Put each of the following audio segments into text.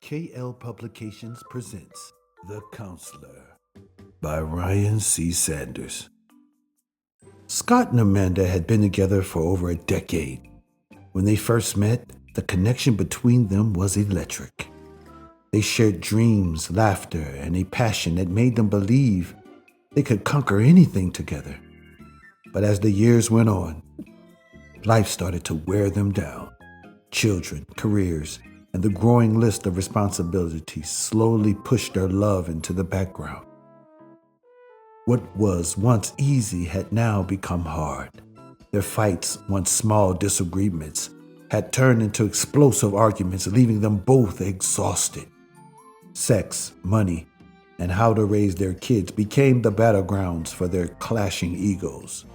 KL Publications presents The Counselor by Ryan C. Sanders. Scott and Amanda had been together for over a decade. When they first met, the connection between them was electric. They shared dreams, laughter, and a passion that made them believe they could conquer anything together. But as the years went on, life started to wear them down. Children, careers, and the growing list of responsibilities slowly pushed their love into the background. What was once easy had now become hard. Their fights, once small disagreements, had turned into explosive arguments, leaving them both exhausted. Sex, money, and how to raise their kids became the battlegrounds for their clashing egos.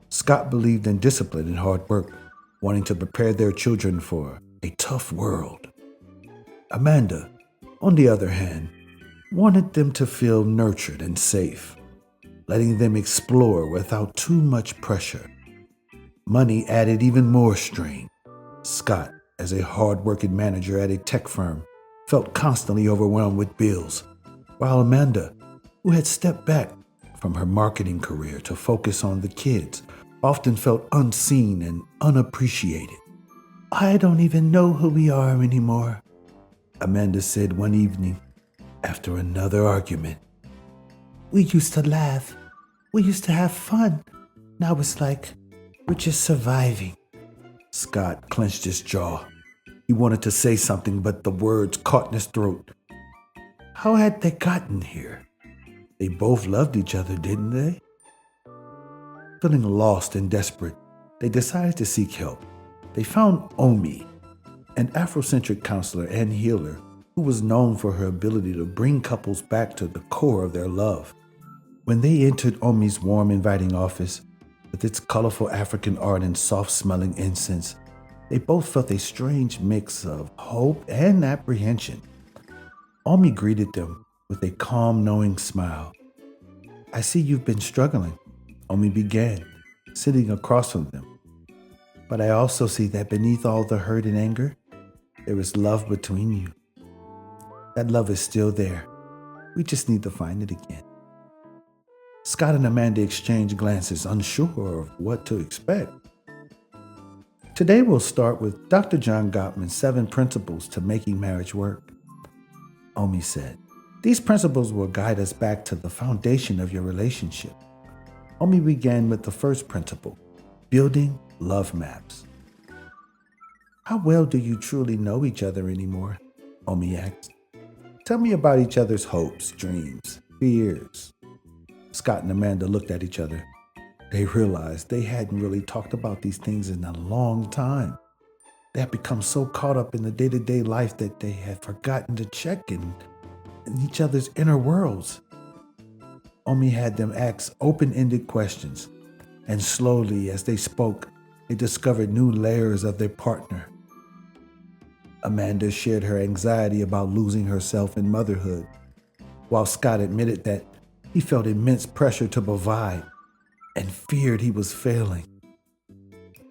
Scott believed in discipline and hard work, wanting to prepare their children for a tough world. Amanda, on the other hand, wanted them to feel nurtured and safe, letting them explore without too much pressure. Money added even more strain. Scott, as a hard-working manager at a tech firm, felt constantly overwhelmed with bills, while Amanda, who had stepped back from her marketing career to focus on the kids, often felt unseen and unappreciated. "I don't even know who we are anymore," Amanda said one evening after another argument. "We used to laugh. We used to have fun. Now it's like we're just surviving." Scott clenched his jaw. He wanted to say something, but the words caught in his throat. How had they gotten here? They both loved each other, didn't they? Feeling lost and desperate, they decided to seek help. They found Omi, an Afrocentric counselor and healer who was known for her ability to bring couples back to the core of their love. When they entered Omi's warm, inviting office, with its colorful African art and soft-smelling incense, they both felt a strange mix of hope and apprehension. Omi greeted them with a calm, knowing smile. "I see you've been struggling," Omi began, sitting across from them. "But I also see that beneath all the hurt and anger, there is love between you. That love is still there. We just need to find it again." Scott and Amanda exchanged glances, unsure of what to expect. Today we'll start with Dr. John Gottman's 7 principles to making marriage work. Omi said, "These principles will guide us back to the foundation of your relationship." Omi began with the first principle, building love maps. "How well do you truly know each other anymore?" Omi asked. "Tell me about each other's hopes, dreams, fears." Scott and Amanda looked at each other. They realized they hadn't really talked about these things in a long time. They had become so caught up in the day-to-day life that they had forgotten to check in each other's inner worlds. Omi had them ask open-ended questions, and slowly, as they spoke, they discovered new layers of their partner. Amanda shared her anxiety about losing herself in motherhood, while Scott admitted that he felt immense pressure to provide and feared he was failing.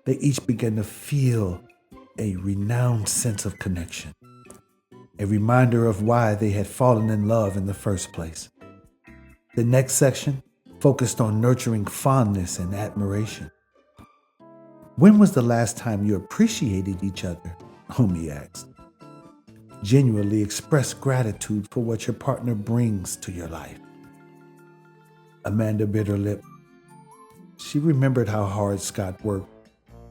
They each began to feel a renewed sense of connection, a reminder of why they had fallen in love in the first place. The next section focused on nurturing fondness and admiration. "When was the last time you appreciated each other?" Omi asked. "Genuinely express gratitude for what your partner brings to your life." Amanda bit her lip. She remembered how hard Scott worked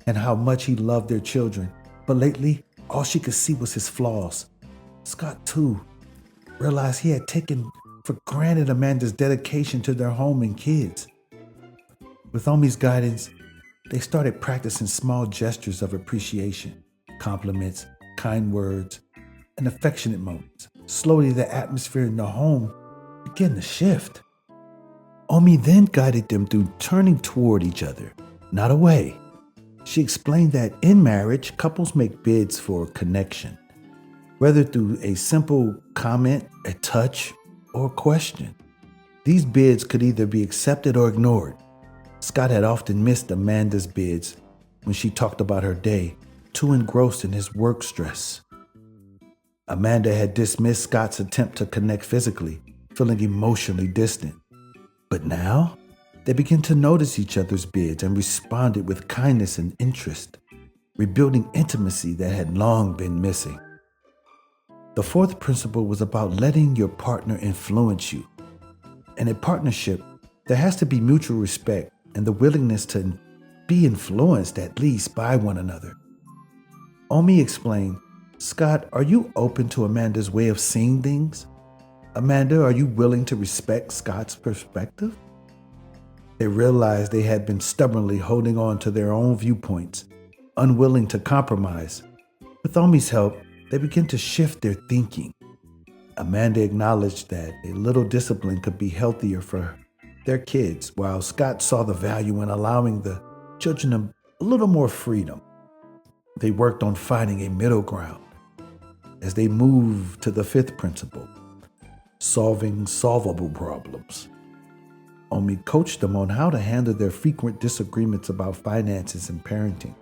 and how much he loved their children, but lately, all she could see was his flaws. Scott, too, realized he had taken for granted Amanda's dedication to their home and kids. With Omi's guidance, they started practicing small gestures of appreciation, compliments, kind words, and affectionate moments. Slowly, the atmosphere in the home began to shift. Omi then guided them through turning toward each other, not away. She explained that in marriage, couples make bids for connection, whether through a simple comment, a touch, or a question. These bids could either be accepted or ignored. Scott had often missed Amanda's bids when she talked about her day, too engrossed in his work stress. Amanda had dismissed Scott's attempt to connect physically, feeling emotionally distant. But now, they began to notice each other's bids and responded with kindness and interest, rebuilding intimacy that had long been missing. The fourth principle was about letting your partner influence you. In a partnership, there has to be mutual respect and the willingness to be influenced at least by one another. Omi explained, "Scott, are you open to Amanda's way of seeing things? Amanda, are you willing to respect Scott's perspective?" They realized they had been stubbornly holding on to their own viewpoints, unwilling to compromise. With Omi's help, they began to shift their thinking. Amanda acknowledged that a little discipline could be healthier for their kids, while Scott saw the value in allowing the children a little more freedom. They worked on finding a middle ground as they moved to the fifth principle, solving solvable problems. Omi coached them on how to handle their frequent disagreements about finances and parenting.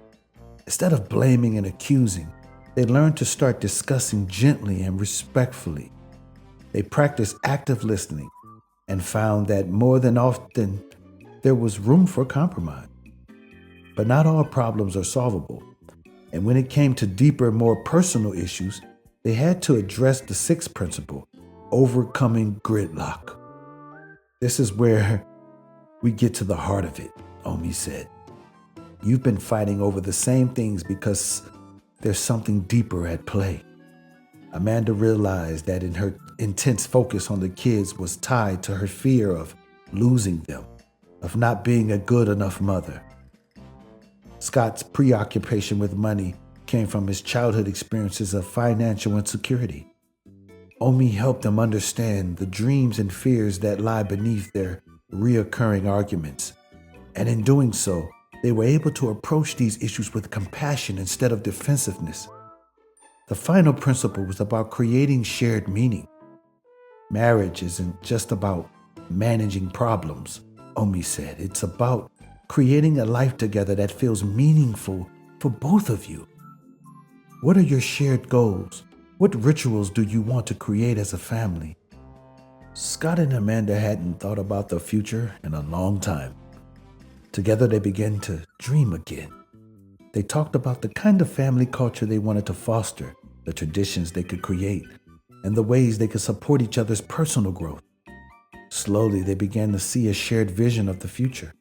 Instead of blaming and accusing, they learned to start discussing gently and respectfully. They practiced active listening and found that more than often there was room for compromise. But not all problems are solvable. And when it came to deeper, more personal issues, they had to address the sixth principle, overcoming gridlock. "This is where we get to the heart of it," Omi said. "You've been fighting over the same things because there's something deeper at play." Amanda realized that in her intense focus on the kids was tied to her fear of losing them, of not being a good enough mother. Scott's preoccupation with money came from his childhood experiences of financial insecurity. Omi helped them understand the dreams and fears that lie beneath their reoccurring arguments. And in doing so, they were able to approach these issues with compassion instead of defensiveness. The final principle was about creating shared meaning. Marriage isn't just about managing problems, Omi said. It's about creating a life together that feels meaningful for both of you. What are your shared goals? What rituals do you want to create as a family? Scott and Amanda hadn't thought about the future in a long time. Together they began to dream again. They talked about the kind of family culture they wanted to foster, the traditions they could create, and the ways they could support each other's personal growth. Slowly, they began to see a shared vision of the future.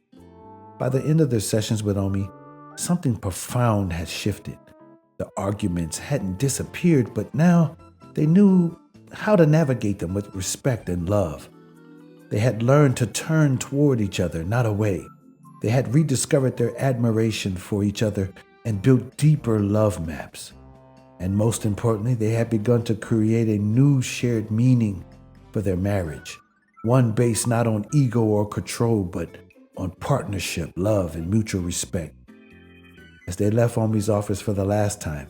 By the end of their sessions with Omi, something profound had shifted. The arguments hadn't disappeared, but now they knew how to navigate them with respect and love. They had learned to turn toward each other, not away. They had rediscovered their admiration for each other and built deeper love maps. And most importantly, they had begun to create a new shared meaning for their marriage, one based not on ego or control, but on partnership, love, and mutual respect. As they left Omi's office for the last time,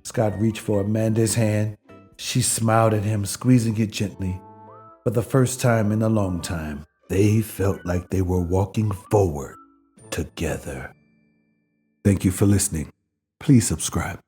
Scott reached for Amanda's hand. She smiled at him, squeezing it gently. For the first time in a long time, they felt like they were walking forward together. Thank you for listening. Please subscribe.